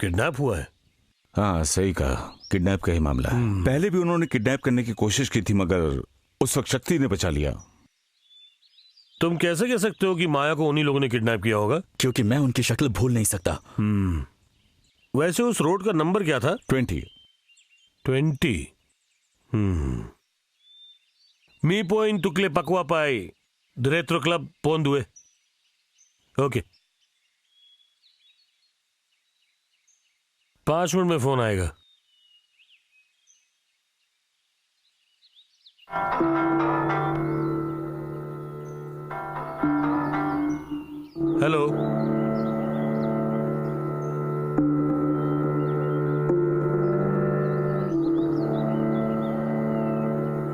Kidnap हुआ है? हाँ सही कहा, किडनैप का ही मामला है। पहले भी उन्होंने किडनैप करने की कोशिश की थी मगर उस वक्त शक्ति ने बचा लिया। तुम कैसे कह सकते हो कि माया को उन्हीं लोगों ने किडनैप किया होगा? क्योंकि मैं उनकी शक्ल भूल नहीं सकता। वैसे उस रोड का नंबर क्या था? 20। मी पॉइंट तुकले पकवा पाई रेट्रो क्लब पोंदुए। ओके, 5 मिनट में फोन आएगा। हेलो,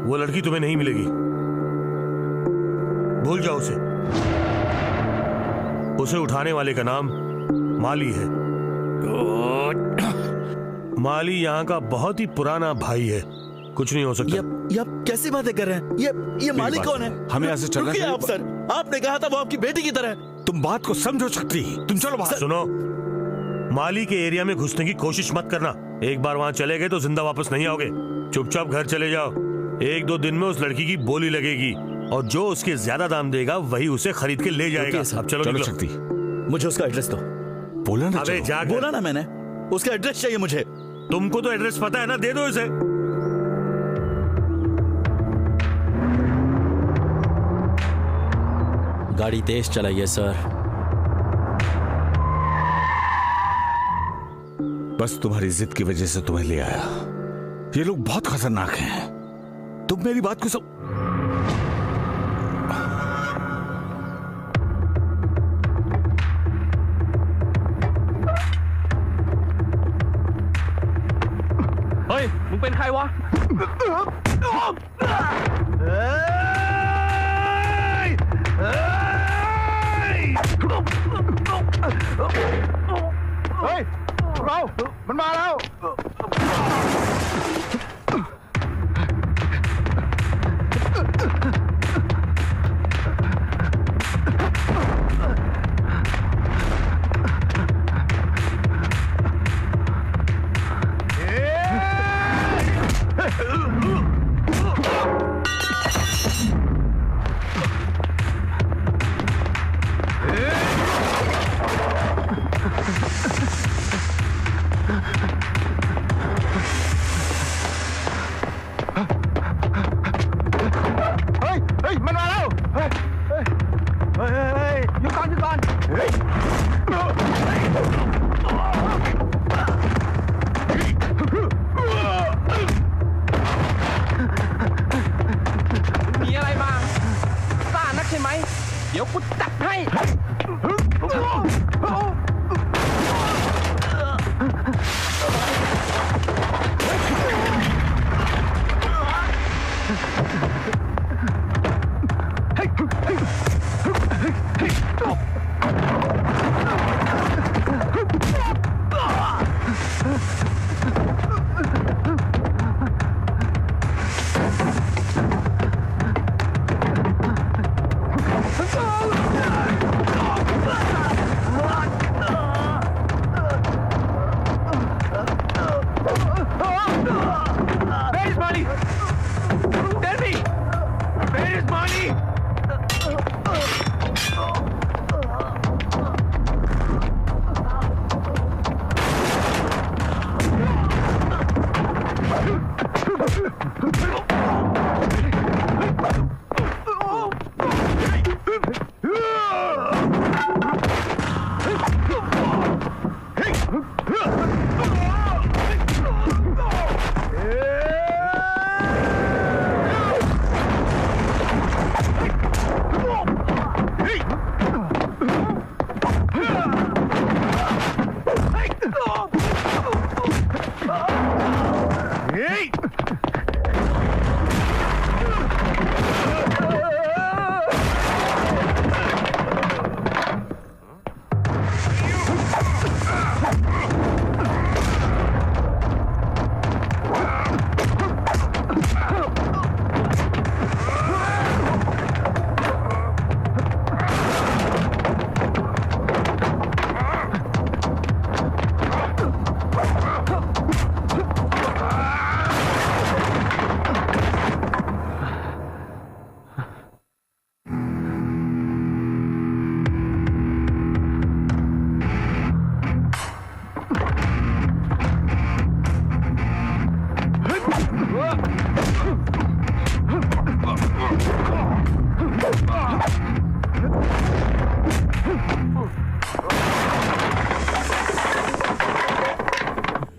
वो लड़की तुम्हें नहीं मिलेगी, भूल जाओ उसे। उसे उठाने वाले का नाम माली है। माली यहाँ का बहुत ही पुराना भाई है, कुछ नहीं हो सकता। ये आप कैसी बातें कर रहे हैं? ये माली कौन है? हमें ऐसे चलना रुकिए चाहिए। आप सर, आपने कहा था वो आपकी बेटी की तरह है। तुम बात को समझो शक्ति, तुम चलो बाहर। सुनो, माली के एरिया में घुसने की कोशिश मत करना। एक बार वहां चले गए तो जिंदा वापस नहीं आओगे। चुपचाप घर चले जाओ। 1-2 दिन में उस लड़की की बोली लगेगी और जो उसके ज्यादा दाम देगा वही उसे खरीद के ले जाएगा। अब चलो निकलो। शक्ति, मुझे उसका एड्रेस दो। बोला ना। अबे जाकर बोला ना मैंने, उसका एड्रेस चाहिए मुझे। तुमको तो एड्रेस पता है ना, दे दो इसे। गाड़ी तेज चलाइए सर। बस तुम्हारी जिद की वजह से तुम्हें ले आया। ये लोग बहुत खतरनाक हैं। तुम मेरी बात को सब।เฮ้ย มึงเป็นใครวะ เฮ้ย เรา มันมาแล้ว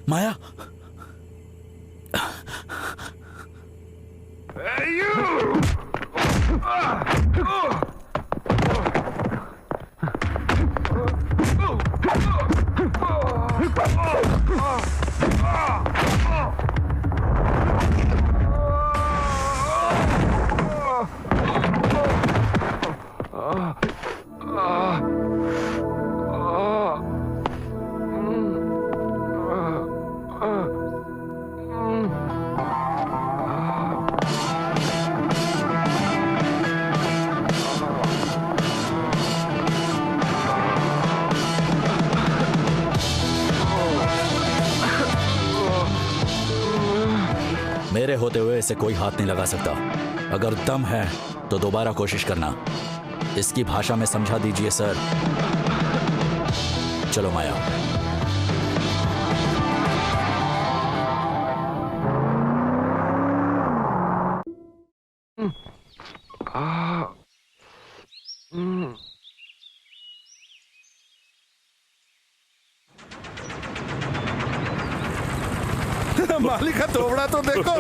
माया, मेरे होते हुए इसे कोई हाथ नहीं लगा सकता। अगर दम है तो दोबारा कोशिश करना। इसकी भाषा में समझा दीजिए सर। चलो माया। मालिक का तोबड़ा तो देखो।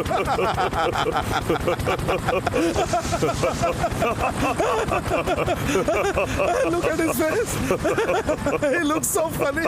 Look at his face. He looks so funny.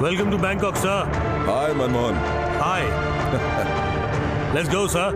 Welcome to Bangkok, sir. Hi, Manmohan. Hi. Let's go, sir.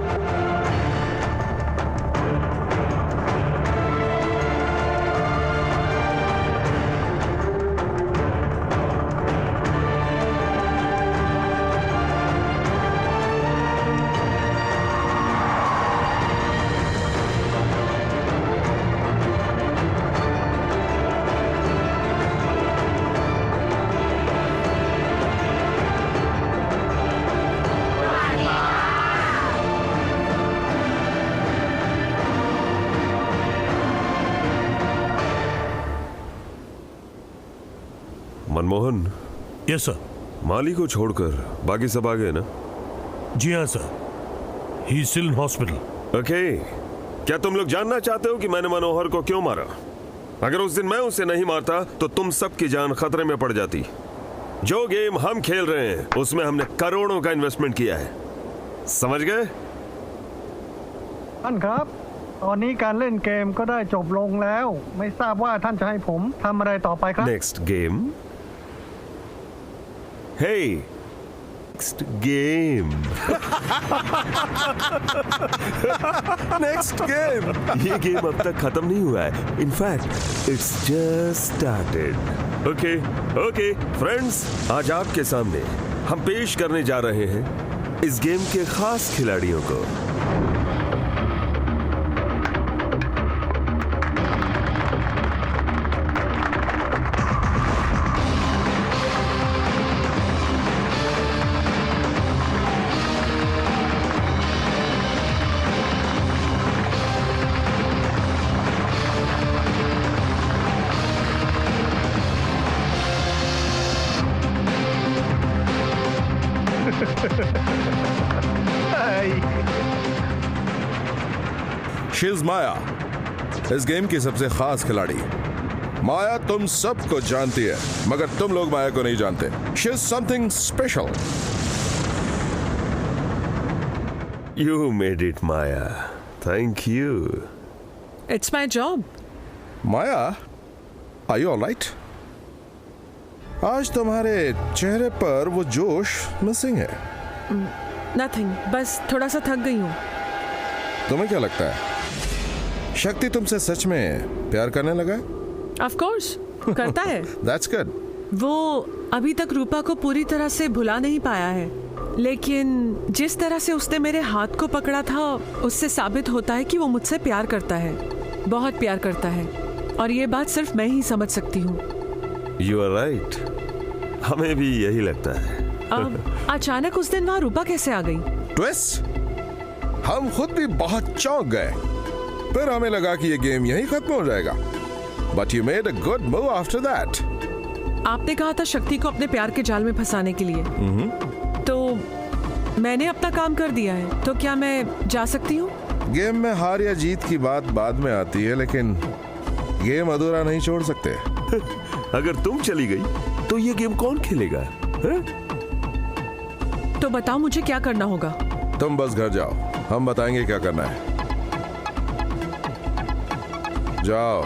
Manmohan, Yes, sir. माली को छोड़कर बाकी सब आ गए ना? जी हाँ sir. He is still in hospital. Okay, क्या तुम लोग जानना चाहते हो कि मैंने मनोहर को क्यों मारा? अगर उस दिन मैं उसे नहीं मारता तो तुम सबकी जान खतरे में पड़ जाती। जो गेम हम खेल रहे हैं उसमें हमने करोड़ों का इन्वेस्टमेंट किया है, समझ गए? ท่านครับตอนนี้การเล่นเกมก็ได้จบลงแล้วไม่ทราบว่าท่านจะให้ผมทำอะไรต่อไปครับ Next game. Hey, next game. Next game. ये गेम अब तक खत्म नहीं हुआ है. In fact, it's just started. Okay, okay, friends. आज आपके सामने हम पेश करने जा रहे हैं इस गेम के खास खिलाड़ियों को. She's माया, इस गेम की सबसे खास खिलाड़ी। माया तुम सबको जानती है, मगर तुम लोग माया को नहीं जानते। She's something special. You made it, Maya. Thank you. It's my job. Maya, are you all right? आज तुम्हारे चेहरे पर वो जोश मिसिंग है। Nothing. बस थोड़ा सा थक गई हूँ. तुम्हें क्या लगता है, शक्ति तुमसे सच में प्यार करने लगा है? Of course. करता है. That's good. वो अभी तक रूपा को पूरी तरह से भुला नहीं पाया है, लेकिन जिस तरह से उसने मेरे हाथ को पकड़ा था उससे साबित होता है कि वो मुझसे प्यार करता है, बहुत प्यार करता है, और ये बात सिर्फ मैं ही समझ सकती हूँ. You are right. हमें भी यही लगता है. अब अचानक उस दिन वहाँ रूपा कैसे आ गई? ट्विस्ट, हम खुद भी बहुत चौंक गए. फिर हमें लगा कि ये गेम यहीं खत्म हो जाएगा, but you made a good move after that. आपने कहा था शक्ति को अपने प्यार के जाल में फंसाने के लिए, तो मैंने अपना काम कर दिया है, तो क्या मैं जा सकती हूँ? गेम में हार या जीत की बात बाद में आती है, लेकिन गेम अधूरा नहीं छोड़ सकते। अगर तुम चली गई तो ये गेम कौन खेलेगा? है? तो बताओ मुझे क्या करना होगा? तुम बस घर जाओ, हम बताएंगे क्या करना है। जाओ।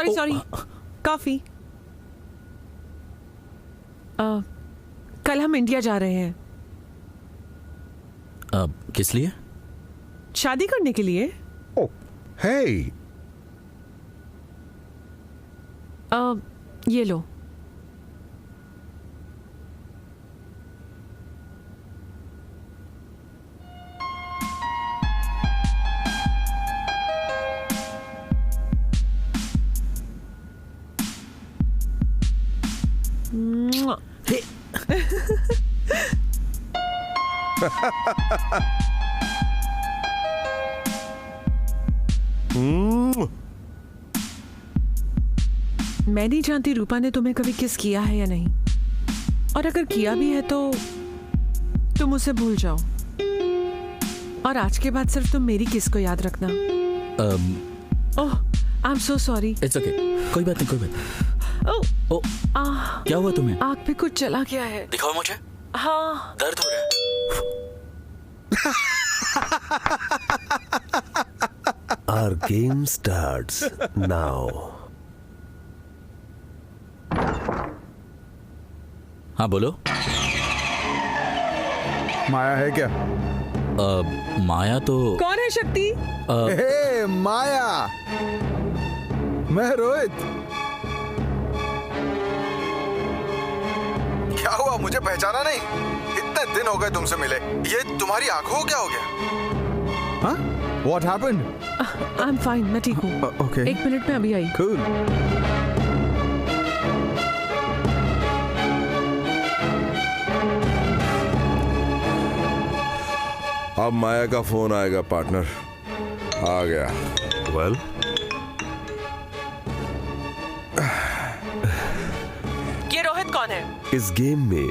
Sorry coffee. कल हम इंडिया जा रहे हैं। किस लिए? शादी करने के लिए। ओह, हे। ये लो। मैं नहीं जानती रूपा ने तुम्हें कभी किस किया है या नहीं, और अगर किया भी है तो तुम उसे भूल जाओ, और आज के बाद सिर्फ तुम मेरी किस को याद रखना। Oh, I am so sorry. It's okay, कोई बात नहीं, कोई बात नहीं। ओह, क्या हुआ तुम्हें? आँख पे कुछ चला गया है। दिखाओ मुझे। हाँ, दर्द हो रहा है। Our game starts now. हाँ बोलो। माया है क्या? माया तो कौन है शक्ति? हे माया, मैं रोहित। क्या हुआ, मुझे पहचाना नहीं? इतने दिन हो गए तुमसे मिले, ये तुम्हारी आंखों को क्या हो गया? हाँ? What happened? I am fine, मैं ठीक हूँ। Okay. 1 मिनट में अभी आई। Cool. अब माया का फोन आएगा पार्टनर। आ गया। Well, ये रोहित कौन है? इस गेम में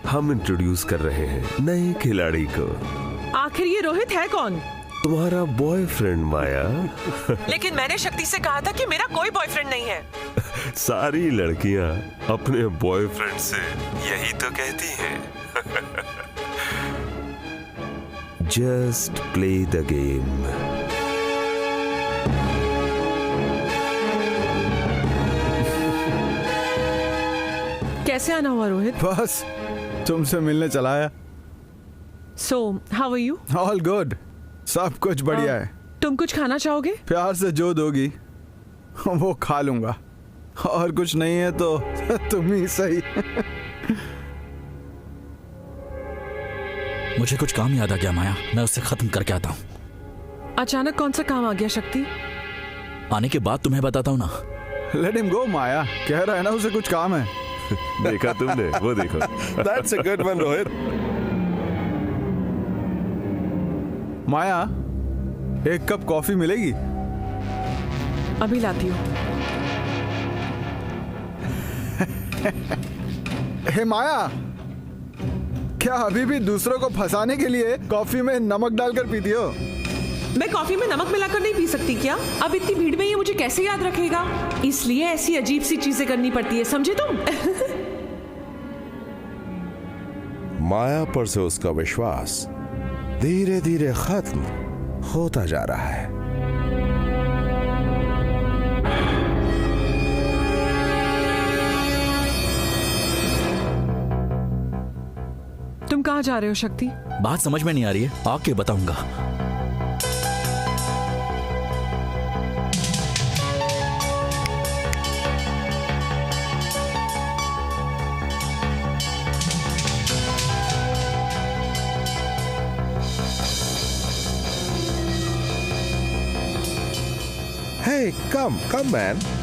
हम इंट्रोड्यूस कर रहे हैं नए खिलाड़ी को। आखिर ये रोहित है कौन? तुम्हारा बॉयफ्रेंड माया। लेकिन मैंने शक्ति से कहा था कि मेरा कोई बॉयफ्रेंड नहीं है। सारी लड़कियां अपने बॉयफ्रेंड से यही तो कहती हैं। Just play the game. कैसे आना हुआ रोहित? बस तुमसे मिलने चला आया। So how are you? All good, सब कुछ बढ़िया है। तुम कुछ खाना चाहोगे? प्यार से जो दोगी वो खा लूंगा, और कुछ नहीं है तो तुम ही सही। मुझे कुछ काम याद आ गया माया, मैं उससे खत्म करके आता हूँ। अचानक कौन सा काम आ गया शक्ति? आने के बाद तुम्हें बताता हूँ ना। लेट हिम गो माया, कह रहा है ना उसे कुछ काम है। देखा तुमने, वो देखो। That's a good one, Rohit. माया, एक कप कॉफी मिलेगी? अभी लाती हूँ। हे माया, क्या अभी भी दूसरों को फंसाने के लिए कॉफी में नमक डालकर पीती हो? मैं कॉफी में नमक मिलाकर नहीं पी सकती क्या? अब इतनी भीड़ में ये मुझे कैसे याद रखेगा? इसलिए ऐसी अजीब सी चीजें करनी पड़ती है, समझे तुम? माया पर से उसका विश्वास धीरे धीरे खत्म होता जा रहा है। तुम कहाँ जा रहे हो शक्ति? बात समझ में नहीं आ रही है, आके बताऊंगा। Hey, come man.